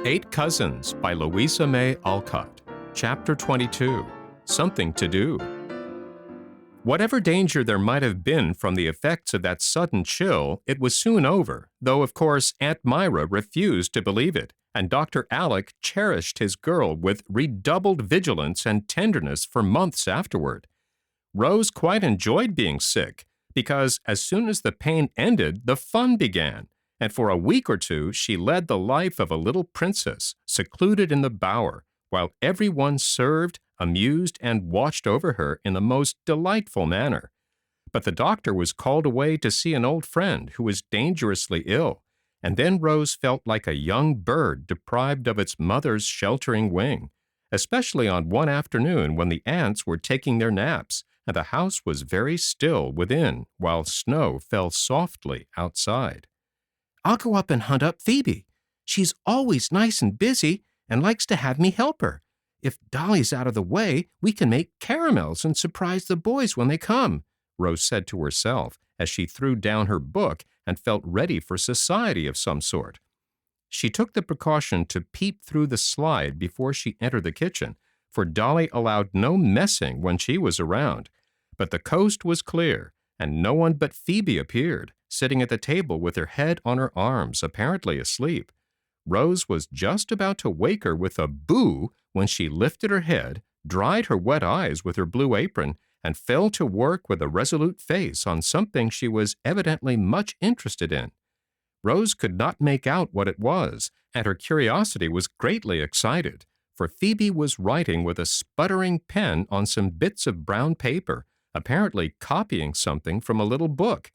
Eight Cousins by Louisa May Alcott. Chapter 22. Something to Do. Whatever danger there might have been from the effects of that sudden chill, it was soon over, though of course Aunt Myra refused to believe it, and Dr. Alec cherished his girl with redoubled vigilance and tenderness for months afterward. Rose quite enjoyed being sick, because as soon as the pain ended, the fun began, and for a week or two she led the life of a little princess, secluded in the bower, while everyone served, amused, and watched over her in the most delightful manner. But the doctor was called away to see an old friend who was dangerously ill, and then Rose felt like a young bird deprived of its mother's sheltering wing, especially on one afternoon when the aunts were taking their naps, and the house was very still within, while snow fell softly outside. "I'll go up and hunt up Phebe. She's always nice and busy and likes to have me help her. If Dolly's out of the way, we can make caramels and surprise the boys when they come," Rose said to herself as she threw down her book and felt ready for society of some sort. She took the precaution to peep through the slide before she entered the kitchen, for Dolly allowed no messing when she was around. But the coast was clear, and no one but Phebe appeared, sitting at the table with her head on her arms, apparently asleep. Rose was just about to wake her with a boo when she lifted her head, dried her wet eyes with her blue apron, and fell to work with a resolute face on something she was evidently much interested in. Rose could not make out what it was, and her curiosity was greatly excited, for Phebe was writing with a sputtering pen on some bits of brown paper, apparently copying something from a little book.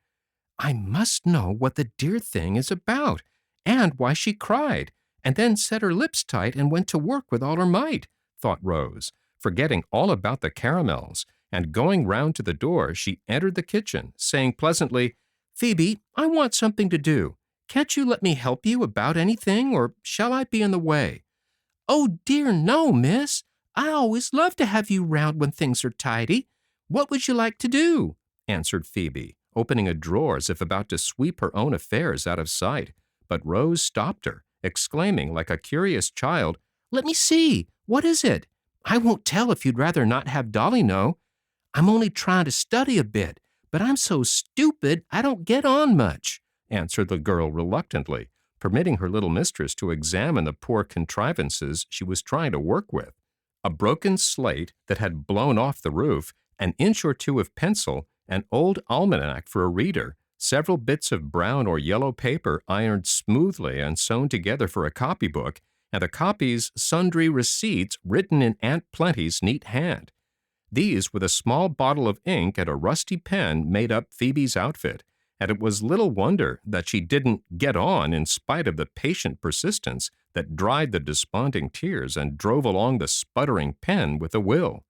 "I must know what the dear thing is about, and why she cried, and then set her lips tight and went to work with all her might," thought Rose, forgetting all about the caramels, and going round to the door, she entered the kitchen, saying pleasantly, "Phebe, I want something to do. Can't you let me help you about anything, or shall I be in the way?" "Oh, dear, no, miss. I always love to have you round when things are tidy. What would you like to do?" answered Phebe, opening a drawer as if about to sweep her own affairs out of sight. But Rose stopped her, exclaiming like a curious child, "Let me see. What is it? I won't tell if you'd rather not have Dolly know. I'm only trying to study a bit, but I'm so stupid I don't get on much," answered the girl reluctantly, permitting her little mistress to examine the poor contrivances she was trying to work with. A broken slate that had blown off the roof, an inch or two of pencil, an old almanac for a reader, several bits of brown or yellow paper ironed smoothly and sewn together for a copybook, and the copy's sundry receipts written in Aunt Plenty's neat hand. These, with a small bottle of ink and a rusty pen, made up Phoebe's outfit, and it was little wonder that she didn't get on in spite of the patient persistence that dried the desponding tears and drove along the sputtering pen with a will.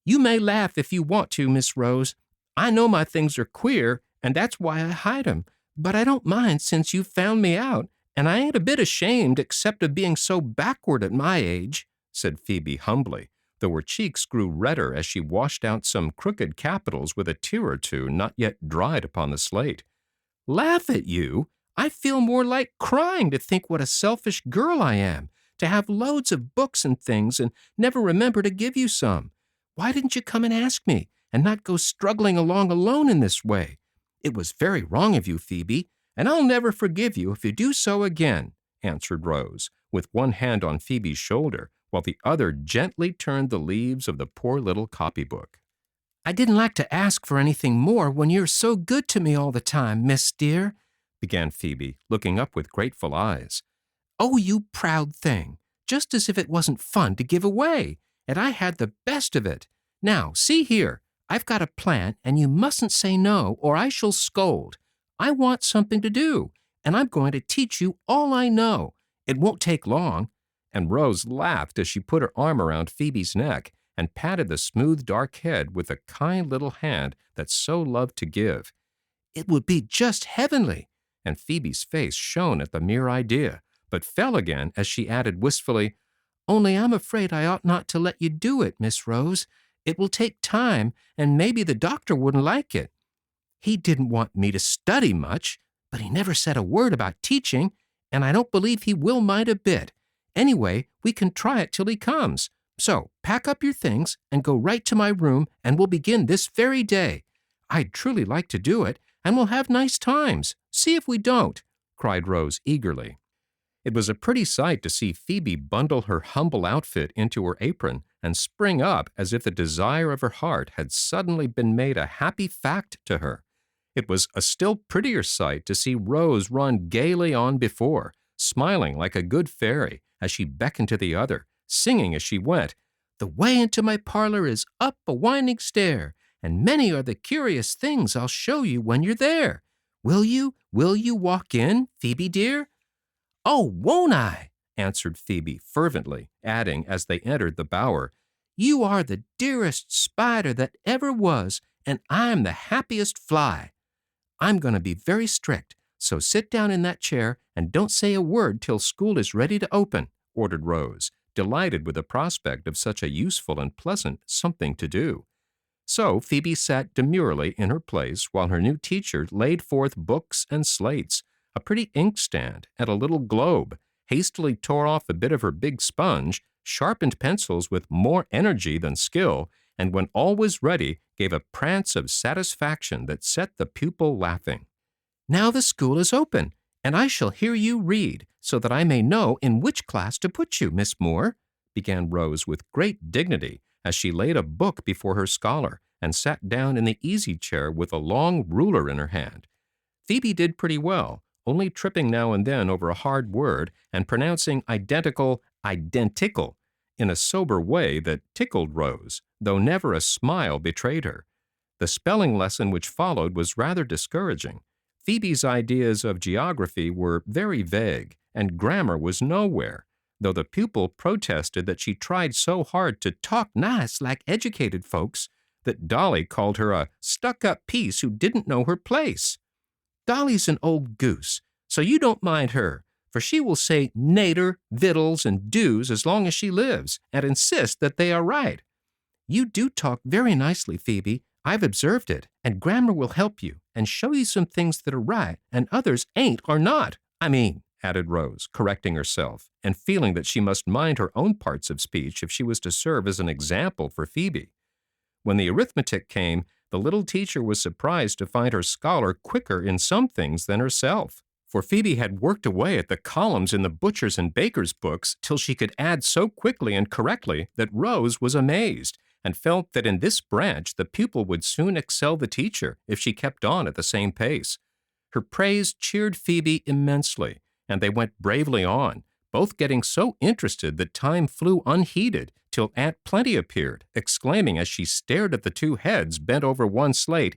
"You may laugh if you want to, Miss Rose. I know my things are queer, and that's why I hide 'em, but I don't mind since you've found me out, and I ain't a bit ashamed except of being so backward at my age," said Phebe humbly, though her cheeks grew redder as she washed out some crooked capitals with a tear or two not yet dried upon the slate. "Laugh at you? I feel more like crying to think what a selfish girl I am, to have loads of books and things and never remember to give you some. Why didn't you come and ask me, and not go struggling along alone in this way? It was very wrong of you, Phebe, and I'll never forgive you if you do so again," answered Rose, with one hand on Phoebe's shoulder, while the other gently turned the leaves of the poor little copybook. "I didn't like to ask for anything more when you're so good to me all the time, Miss dear," began Phebe, looking up with grateful eyes. "Oh, you proud thing, just as if it wasn't fun to give away, and I had the best of it. Now, see here, I've got a plan, and you mustn't say no, or I shall scold. I want something to do, and I'm going to teach you all I know. It won't take long." And Rose laughed as she put her arm around Phoebe's neck and patted the smooth dark head with the kind little hand that so loved to give. "It would be just heavenly," and Phoebe's face shone at the mere idea, but fell again as she added wistfully, "Only I'm afraid I ought not to let you do it, Miss Rose. It will take time, and maybe the doctor wouldn't like it. He didn't want me to study much, but he never said a word about teaching, and I don't believe he will mind a bit. Anyway, we can try it till he comes. So, pack up your things and go right to my room, and we'll begin this very day. I'd truly like to do it, and we'll have nice times. See if we don't," cried Rose eagerly. It was a pretty sight to see Phebe bundle her humble outfit into her apron and spring up as if the desire of her heart had suddenly been made a happy fact to her. It was a still prettier sight to see Rose run gaily on before, smiling like a good fairy as she beckoned to the other, singing as she went, "The way into my parlor is up a winding stair, and many are the curious things I'll show you when you're there. Will you walk in, Phebe dear?" "Oh, won't I?" answered Phebe fervently, adding as they entered the bower, "You are the dearest spider that ever was, and I'm the happiest fly. I'm going to be very strict, so sit down in that chair and don't say a word till school is ready to open," ordered Rose, delighted with the prospect of such a useful and pleasant something to do. So Phebe sat demurely in her place while her new teacher laid forth books and slates, a pretty inkstand, and a little globe, hastily tore off a bit of her big sponge, sharpened pencils with more energy than skill, and when all was ready, gave a prance of satisfaction that set the pupil laughing. "Now the school is open, and I shall hear you read, so that I may know in which class to put you, Miss Moore," began Rose with great dignity as she laid a book before her scholar and sat down in the easy-chair with a long ruler in her hand. Phebe did pretty well, only tripping now and then over a hard word and pronouncing identical in a sober way that tickled Rose, though never a smile betrayed her. The spelling lesson which followed was rather discouraging. Phoebe's ideas of geography were very vague, and grammar was nowhere, though the pupil protested that she tried so hard to talk nice like educated folks that Dolly called her a stuck-up piece who didn't know her place. "Dolly's an old goose, so you don't mind her, for she will say nater, victuals, and dues as long as she lives, and insist that they are right. You do talk very nicely, Phebe. I've observed it, and grammar will help you, and show you some things that are right, and others ain't or not. Added Rose, correcting herself, and feeling that she must mind her own parts of speech if she was to serve as an example for Phebe. When the arithmetic came, the little teacher was surprised to find her scholar quicker in some things than herself, for Phebe had worked away at the columns in the butcher's and baker's books till she could add so quickly and correctly that Rose was amazed, and felt that in this branch the pupil would soon excel the teacher if she kept on at the same pace. Her praise cheered Phebe immensely, and they went bravely on, both getting so interested that time flew unheeded till Aunt Plenty appeared, exclaiming as she stared at the two heads bent over one slate,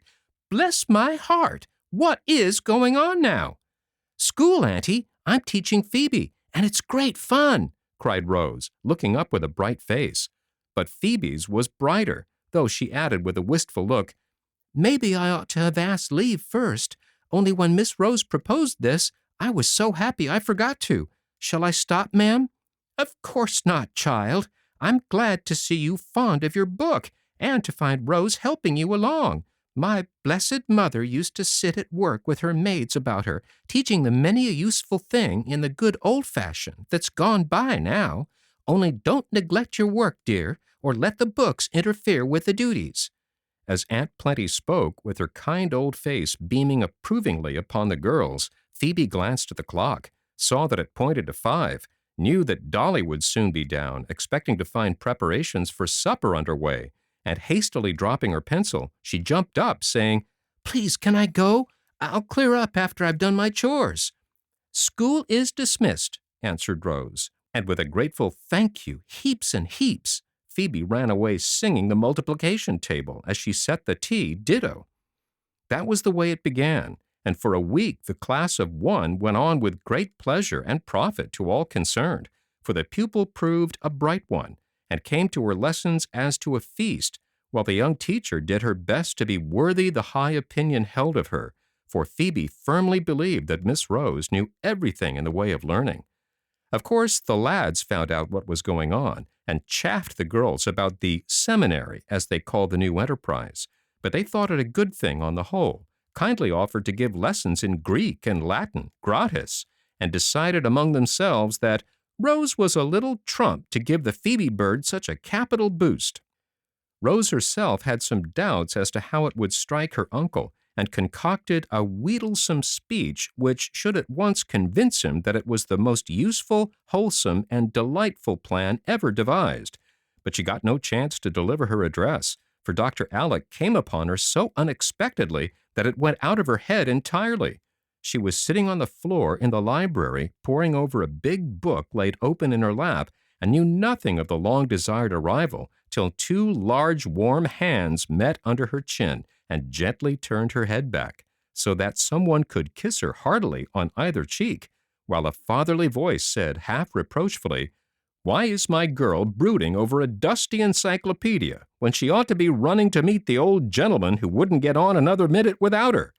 "Bless my heart! What is going on now?" "School, Auntie. I'm teaching Phebe, and it's great fun," cried Rose, looking up with a bright face. But Phoebe's was brighter, though she added with a wistful look, "Maybe I ought to have asked leave first, only when Miss Rose proposed this, I was so happy I forgot to. Shall I stop, ma'am?" "Of course not, child. I'm glad to see you fond of your book, and to find Rose helping you along. My blessed mother used to sit at work with her maids about her, teaching them many a useful thing in the good old-fashioned that's gone by now. Only don't neglect your work, dear, or let the books interfere with the duties." As Aunt Plenty spoke, with her kind old face beaming approvingly upon the girls, Phebe glanced at the clock, saw that it pointed to 5, knew that Dolly would soon be down, expecting to find preparations for supper underway, and hastily dropping her pencil, she jumped up, saying, "Please, can I go? I'll clear up after I've done my chores." "School is dismissed," answered Rose, and with a grateful "thank you, heaps and heaps," Phebe ran away singing the multiplication table as she set the tea ditto. That was the way it began, and for a week the class of 1 went on with great pleasure and profit to all concerned, for the pupil proved a bright one, and came to her lessons as to a feast, while the young teacher did her best to be worthy the high opinion held of her, for Phebe firmly believed that Miss Rose knew everything in the way of learning. Of course, the lads found out what was going on, and chaffed the girls about the seminary, as they called the new enterprise, but they thought it a good thing on the whole, kindly offered to give lessons in Greek and Latin gratis, and decided among themselves that, Rose was a little trump to give the Phebe bird such a capital boost. Rose herself had some doubts as to how it would strike her uncle, and concocted a wheedlesome speech which should at once convince him that it was the most useful, wholesome, and delightful plan ever devised. But she got no chance to deliver her address, for Dr. Alec came upon her so unexpectedly that it went out of her head entirely. She was sitting on the floor in the library, poring over a big book laid open in her lap, and knew nothing of the long-desired arrival till two large warm hands met under her chin and gently turned her head back, so that someone could kiss her heartily on either cheek, while a fatherly voice said half-reproachfully, "Why is my girl brooding over a dusty encyclopedia when she ought to be running to meet the old gentleman who wouldn't get on another minute without her?"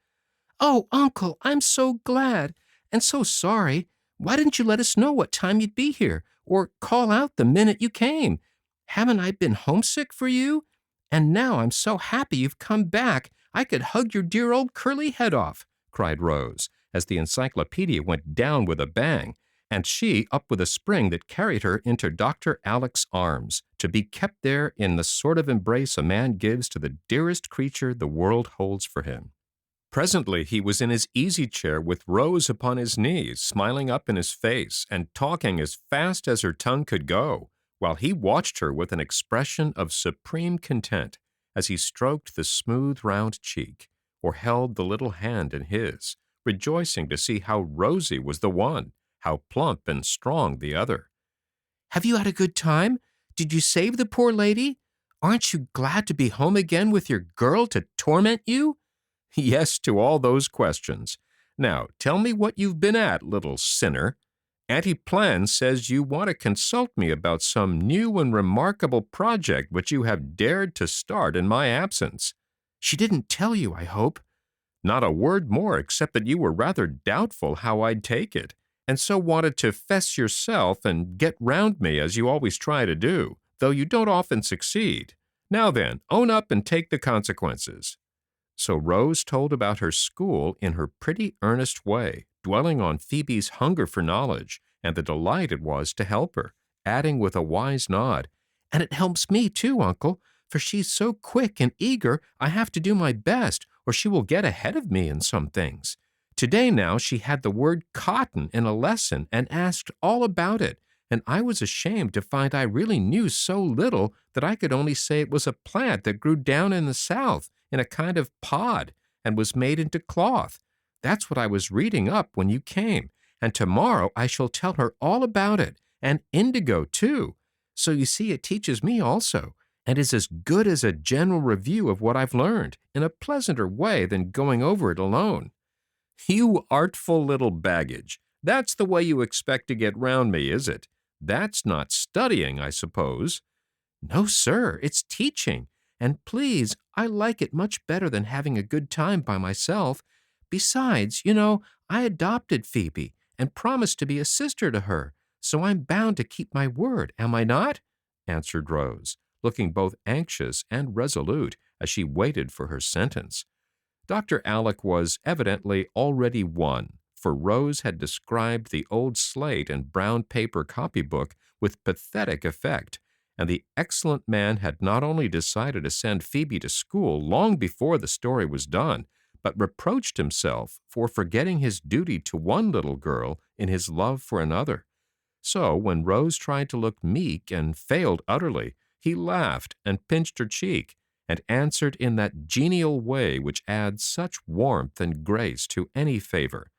Oh, Uncle, I'm so glad and so sorry. Why didn't you let us know what time you'd be here, or call out the minute you came? Haven't I been homesick for you? And now I'm so happy you've come back, I could hug your dear old curly head off, cried Rose, as the encyclopedia went down with a bang, and she up with a spring that carried her into Dr. Alec's arms, to be kept there in the sort of embrace a man gives to the dearest creature the world holds for him. Presently he was in his easy-chair with Rose upon his knees, smiling up in his face and talking as fast as her tongue could go, while he watched her with an expression of supreme content as he stroked the smooth round cheek, or held the little hand in his, rejoicing to see how rosy was the one, how plump and strong the other. Have you had a good time? Did you save the poor lady? Aren't you glad to be home again with your girl to torment you? Yes to all those questions. Now, tell me what you've been at, little sinner. Auntie Plan says you want to consult me about some new and remarkable project which you have dared to start in my absence. She didn't tell you, I hope. Not a word more, except that you were rather doubtful how I'd take it, and so wanted to fess yourself and get round me as you always try to do, though you don't often succeed. Now then, own up and take the consequences. So Rose told about her school in her pretty earnest way, dwelling on Phoebe's hunger for knowledge and the delight it was to help her, adding with a wise nod, "And it helps me too, Uncle, for she's so quick and eager I have to do my best, or she will get ahead of me in some things. Today now she had the word cotton in a lesson and asked all about it, and I was ashamed to find I really knew so little that I could only say it was a plant that grew down in the South in a kind of pod and was made into cloth. That's what I was reading up when you came, and tomorrow I shall tell her all about it, and indigo too. So you see it teaches me also, and is as good as a general review of what I've learned, in a pleasanter way than going over it alone." You artful little baggage. That's the way you expect to get round me, is it? That's not studying, I suppose. No, sir, it's teaching. And please, I like it much better than having a good time by myself. Besides, I adopted Phoebe and promised to be a sister to her, so I'm bound to keep my word, am I not? Answered Rose, looking both anxious and resolute as she waited for her sentence. Dr. Alec was evidently already won, for Rose had described the old slate and brown paper copybook with pathetic effect, and the excellent man had not only decided to send Phoebe to school long before the story was done, but reproached himself for forgetting his duty to one little girl in his love for another. So when Rose tried to look meek and failed utterly, he laughed and pinched her cheek, and answered in that genial way which adds such warmth and grace to any favor.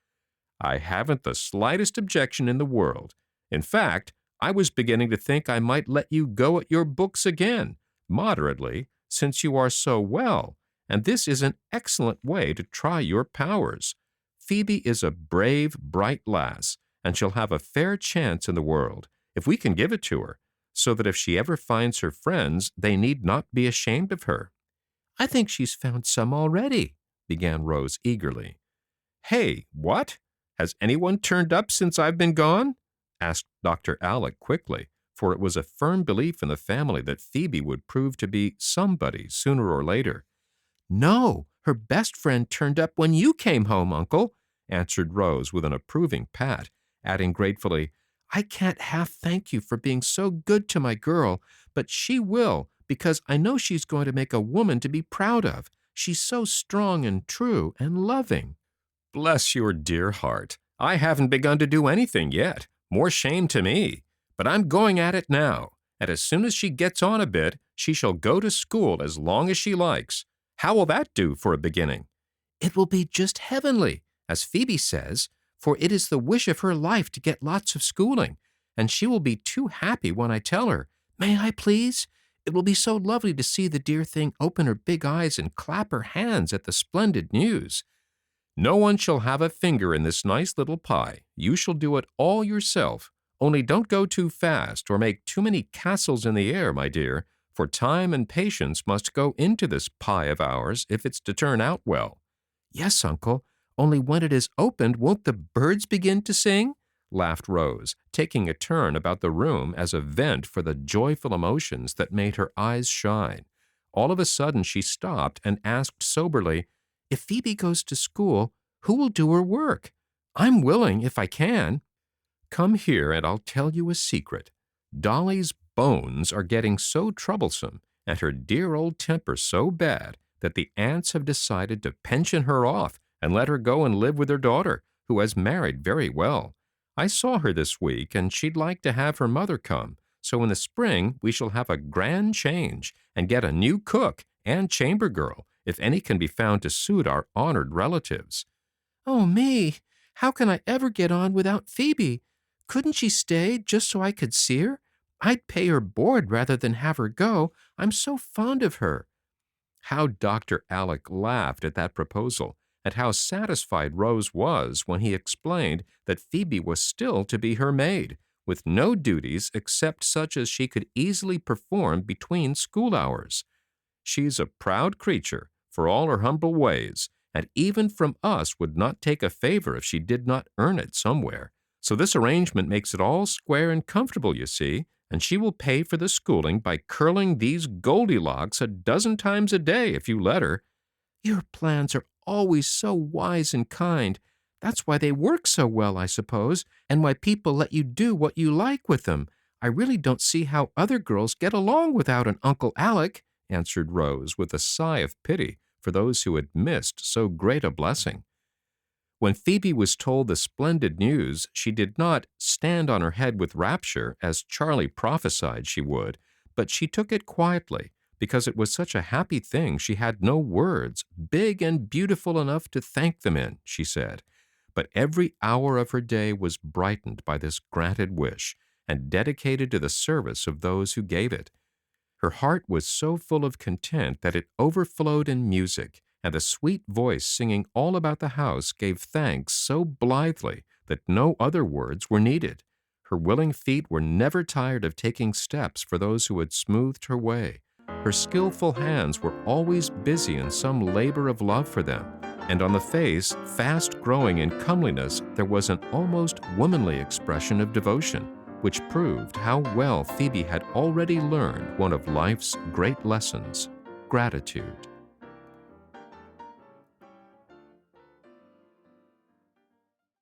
"I haven't the slightest objection in the world. In fact, I was beginning to think I might let you go at your books again, moderately, since you are so well, and this is an excellent way to try your powers. Phoebe is a brave, bright lass, and shall have a fair chance in the world, if we can give it to her, so that if she ever finds her friends, they need not be ashamed of her." "I think she's found some already," began Rose eagerly. "Hey, what? Has anyone turned up since I've been gone?" asked Dr. Alec quickly, for it was a firm belief in the family that Phoebe would prove to be somebody sooner or later. "No, her best friend turned up when you came home, Uncle," answered Rose with an approving pat, adding gratefully, I can't half thank you for being so good to my girl, but she will, because I know she's going to make a woman to be proud of. She's so strong and true and loving." Bless your dear heart. I haven't begun to do anything yet. More shame to me. But I'm going at it now, and as soon as she gets on a bit, she shall go to school as long as she likes. How will that do for a beginning? It will be just heavenly, as Phoebe says, for it is the wish of her life to get lots of schooling, and she will be too happy when I tell her. May I, please? It will be so lovely to see the dear thing open her big eyes and clap her hands at the splendid news. No one shall have a finger in this nice little pie. You shall do it all yourself. Only don't go too fast or make too many castles in the air, my dear, for time and patience must go into this pie of ours if it's to turn out well. Yes, Uncle, only when it is opened won't the birds begin to sing? Laughed Rose, taking a turn about the room as a vent for the joyful emotions that made her eyes shine. All of a sudden she stopped and asked soberly, If Phoebe goes to school, who will do her work? I'm willing if I can. Come here and I'll tell you a secret. Dolly's bones are getting so troublesome and her dear old temper so bad that the aunts have decided to pension her off and let her go and live with her daughter, who has married very well. I saw her this week, and she'd like to have her mother come, so in the spring we shall have a grand change and get a new cook and chamber girl, if any can be found to suit our honored relatives. Oh, me! How can I ever get on without Phoebe? Couldn't she stay just so I could see her? I'd pay her board rather than have her go. I'm so fond of her. How Dr. Alec laughed at that proposal, and how satisfied Rose was when he explained that Phoebe was still to be her maid, with no duties except such as she could easily perform between school hours. She's a proud creature, for all her humble ways, and even from us would not take a favor if she did not earn it somewhere. So this arrangement makes it all square and comfortable, you see, and she will pay for the schooling by curling these Goldilocks a dozen times a day if you let her. Your plans are always so wise and kind. That's why they work so well, I suppose, and why people let you do what you like with them. I really don't see how other girls get along without an Uncle Alec, answered Rose with a sigh of pity for those who had missed so great a blessing. When Phoebe was told the splendid news, she did not stand on her head with rapture, as Charlie prophesied she would, but she took it quietly, because it was such a happy thing she had no words, big and beautiful enough to thank them in, she said. But every hour of her day was brightened by this granted wish, and dedicated to the service of those who gave it. Her heart was so full of content that it overflowed in music, and a sweet voice singing all about the house gave thanks so blithely that no other words were needed. Her willing feet were never tired of taking steps for those who had smoothed her way. Her skillful hands were always busy in some labor of love for them, and on the face, fast growing in comeliness, there was an almost womanly expression of devotion, which proved how well Phoebe had already learned one of life's great lessons, gratitude.